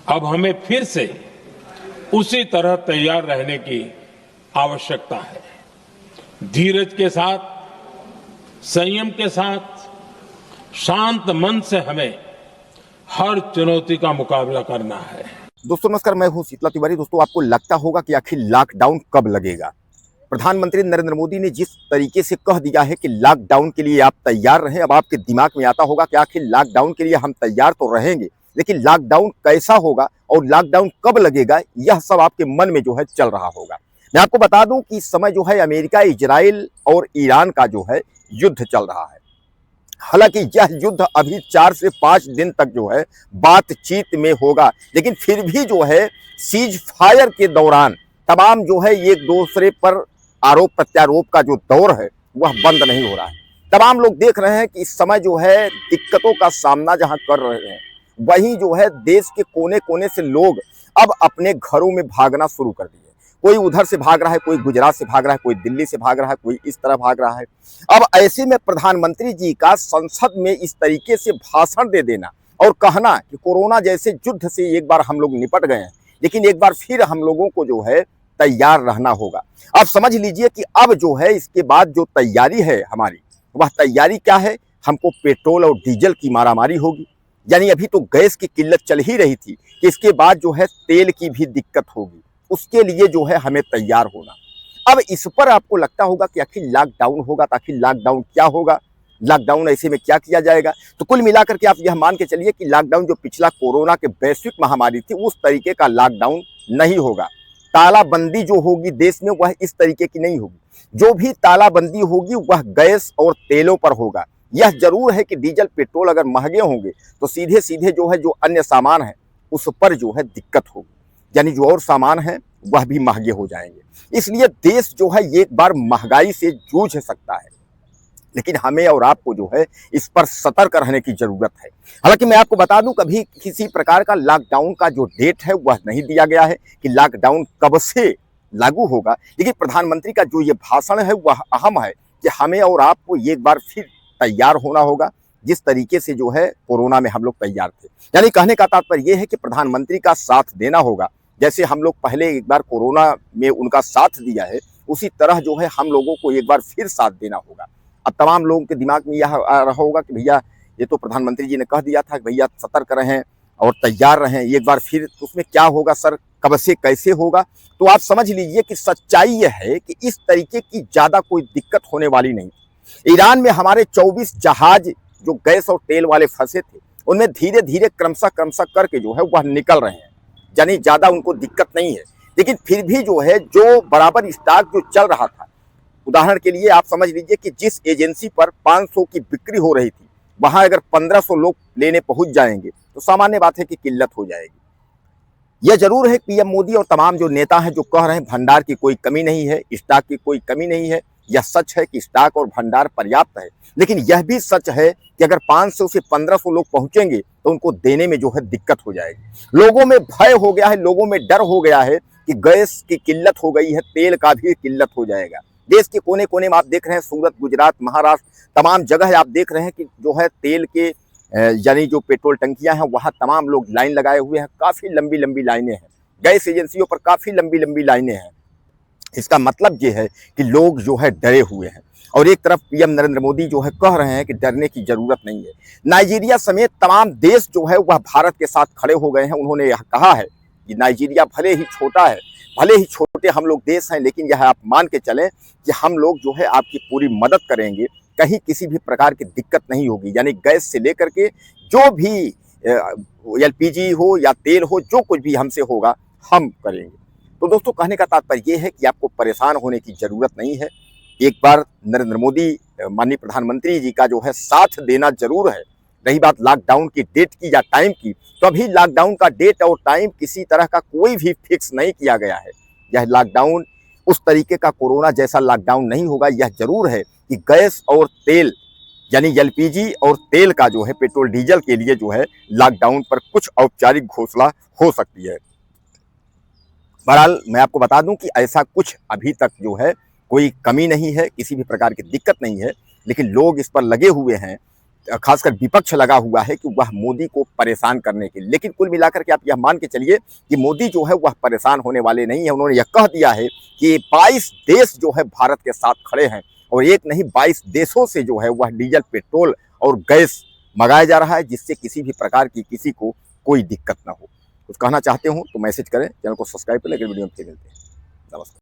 अब हमें फिर से उसी तरह तैयार रहने की आवश्यकता है। धीरज के साथ, संयम के साथ, शांत मन से हमें हर चुनौती का मुकाबला करना है। दोस्तों नमस्कार, मैं हूं शीतला तिवारी। दोस्तों आपको लगता होगा कि आखिर लॉकडाउन कब लगेगा। प्रधानमंत्री नरेंद्र मोदी ने जिस तरीके से कह दिया है कि लॉकडाउन के लिए आप तैयार रहें, अब आपके दिमाग में आता होगा कि आखिर लॉकडाउन के लिए हम तैयार तो रहेंगे, लेकिन लॉकडाउन कैसा होगा और लॉकडाउन कब लगेगा, यह सब आपके मन में जो है चल रहा होगा। मैं आपको बता दूं कि इस समय जो है अमेरिका, इजराइल और ईरान का जो है युद्ध चल रहा है। हालांकि यह युद्ध अभी 4 से 5 दिन तक जो है बातचीत में होगा, लेकिन फिर भी जो है सीज फायर के दौरान तमाम जो है एक दूसरे पर आरोप प्रत्यारोप का जो दौर है वह बंद नहीं हो रहा है। तमाम लोग देख रहे हैं कि इस समय जो है दिक्कतों का सामना जहां कर रहे हैं, वहीं जो है देश के कोने कोने से लोग अब अपने घरों में भागना शुरू कर दिए। कोई उधर से भाग रहा है, कोई गुजरात से भाग रहा है, कोई दिल्ली से भाग रहा है, कोई इस तरह भाग रहा है। अब ऐसे में प्रधानमंत्री जी का संसद में इस तरीके से भाषण दे देना और कहना कि कोरोना जैसे युद्ध से एक बार हम लोग निपट गए हैं, लेकिन एक बार फिर हम लोगों को जो है तैयार रहना होगा। अब समझ लीजिए कि अब जो है इसके बाद जो तैयारी है हमारी, वह तैयारी क्या है। हमको पेट्रोल और डीजल की मारामारी होगी, यानी अभी तो गैस की किल्लत चल ही रही थी कि इसके बाद जो है तेल की भी दिक्कत होगी। उसके लिए जो है हमें तैयार होना। अब इस पर आपको लगता होगा कि आखिर लॉकडाउन होगा, तो आखिर लॉकडाउन क्या होगा, लॉकडाउन ऐसे में क्या किया जाएगा। तो कुल मिलाकर के आप यह मान के चलिए कि लॉकडाउन जो पिछला कोरोना के वैश्विक महामारी थी, उस तरीके का लॉकडाउन नहीं होगा। तालाबंदी जो होगी देश में, वह इस तरीके की नहीं होगी। जो भी तालाबंदी होगी वह गैस और तेलों पर होगा। यह जरूर है कि डीजल पेट्रोल अगर महंगे होंगे तो सीधे सीधे जो है जो अन्य सामान है उस पर जो है दिक्कत होगी, यानी जो और सामान है वह भी महंगे हो जाएंगे। इसलिए देश जो है एक बार महंगाई से जूझ सकता है, लेकिन हमें और आपको जो है इस पर सतर्क रहने की जरूरत है। हालांकि मैं आपको बता दूं, कभी किसी प्रकार का लॉकडाउन का जो डेट है वह नहीं दिया गया है कि लॉकडाउन कब से लागू होगा, लेकिन प्रधानमंत्री का जो ये भाषण है वह अहम है कि हमें और आपको एक बार फिर तैयार होना होगा, जिस तरीके से जो है कोरोना में हम लोग तैयार थे। यानी कहने का तात्पर्य यह है कि प्रधानमंत्री का साथ देना होगा। जैसे हम लोग पहले एक बार कोरोना में उनका साथ दिया है, उसी तरह जो है हम लोगों को एक बार फिर साथ देना होगा। अब तमाम लोगों के दिमाग में यह आ रहा होगा कि भैया ये तो प्रधानमंत्री जी ने कह दिया था कि भैया सतर्क रहें और तैयार रहें, एक बार फिर तो उसमें क्या होगा सर, कब से कैसे होगा। तो आप समझ लीजिए कि सच्चाई यह है कि इस तरीके की ज़्यादा कोई दिक्कत होने वाली नहीं। ईरान में हमारे 24 जहाज जो गैस और तेल वाले फंसे थे, उनमें धीरे धीरे क्रमशः करके जो है वह निकल रहे हैं, यानी ज़्यादा उनको दिक्कत नहीं है। लेकिन फिर भी जो है जो बराबर स्टॉक जो चल रहा था, उदाहरण के लिए आप समझ लीजिए कि जिस एजेंसी पर 500 की बिक्री हो रही थी, वहां अगर 1500 लोग लेने पहुंच जाएंगे तो सामान्य बात है कि किल्लत हो जाएगी। यह जरूर है पीएम मोदी और तमाम जो नेता हैं जो कह रहे हैं भंडार की कोई कमी नहीं है, स्टॉक की कोई कमी नहीं है। यह सच है कि स्टॉक और भंडार पर्याप्त है, लेकिन यह भी सच है कि अगर 500 से 1500 लोग पहुंचेंगे तो उनको देने में जो है दिक्कत हो जाएगी। लोगों में भय हो गया है, लोगों में डर हो गया है कि गैस की किल्लत हो गई है, तेल का भी किल्लत हो जाएगा। देश के कोने कोने में आप देख रहे हैं, सूरत, गुजरात, महाराष्ट्र, तमाम जगह आप देख रहे हैं कि जो है तेल के यानी जो पेट्रोल टंकियां हैं वहाँ तमाम लोग लाइन लगाए हुए हैं। काफ़ी लंबी लंबी लाइनें हैं, गैस एजेंसियों पर काफ़ी लंबी लंबी लाइनें हैं। इसका मतलब ये है कि लोग जो है डरे हुए हैं, और एक तरफ पीएम नरेंद्र मोदी जो है कह रहे हैं कि डरने की जरूरत नहीं है। नाइजीरिया समेत तमाम देश जो है वह भारत के साथ खड़े हो गए हैं। उन्होंने यह कहा है कि नाइजीरिया भले ही छोटा है, भले ही छोटे हम लोग देश हैं, लेकिन यह आप मान के चलें कि हम लोग जो है आपकी पूरी मदद करेंगे, कहीं किसी भी प्रकार की दिक्कत नहीं होगी। यानी गैस से लेकर के जो भी एलपीजी हो या तेल हो, जो कुछ भी हमसे होगा हम करेंगे। तो दोस्तों कहने का तात्पर्य यह है कि आपको परेशान होने की जरूरत नहीं है। एक बार नरेंद्र मोदी माननीय प्रधानमंत्री जी का जो है साथ देना जरूर है। रही बात लॉकडाउन की डेट की या टाइम की, तो अभी लॉकडाउन का डेट और टाइम किसी तरह का कोई भी फिक्स नहीं किया गया है। यह लॉकडाउन उस तरीके का कोरोना जैसा लॉकडाउन नहीं होगा। यह जरूर है कि गैस और तेल यानी एलपीजी और तेल का जो है पेट्रोल डीजल के लिए जो है लॉकडाउन पर कुछ औपचारिक घोषणा हो सकती है। बहरहाल मैं आपको बता दूं कि ऐसा कुछ अभी तक जो है कोई कमी नहीं है, किसी भी प्रकार की दिक्कत नहीं है, लेकिन लोग इस पर लगे हुए हैं खासकर विपक्ष लगा हुआ है कि वह मोदी को परेशान करने के लिए। लेकिन कुल मिलाकर के आप यह मान के चलिए कि मोदी जो है वह परेशान होने वाले नहीं है। उन्होंने यह कह दिया है कि 22 देश जो है भारत के साथ खड़े हैं और एक नहीं 22 देशों से जो है वह डीजल, पेट्रोल और गैस मंगाया जा रहा है, जिससे किसी भी प्रकार की किसी को कोई दिक्कत ना हो। कुछ कहना चाहते हो तो मैसेज करें, चैनल को सब्सक्राइब करें। अगले वीडियो में फिर मिलते हैं। नमस्कार।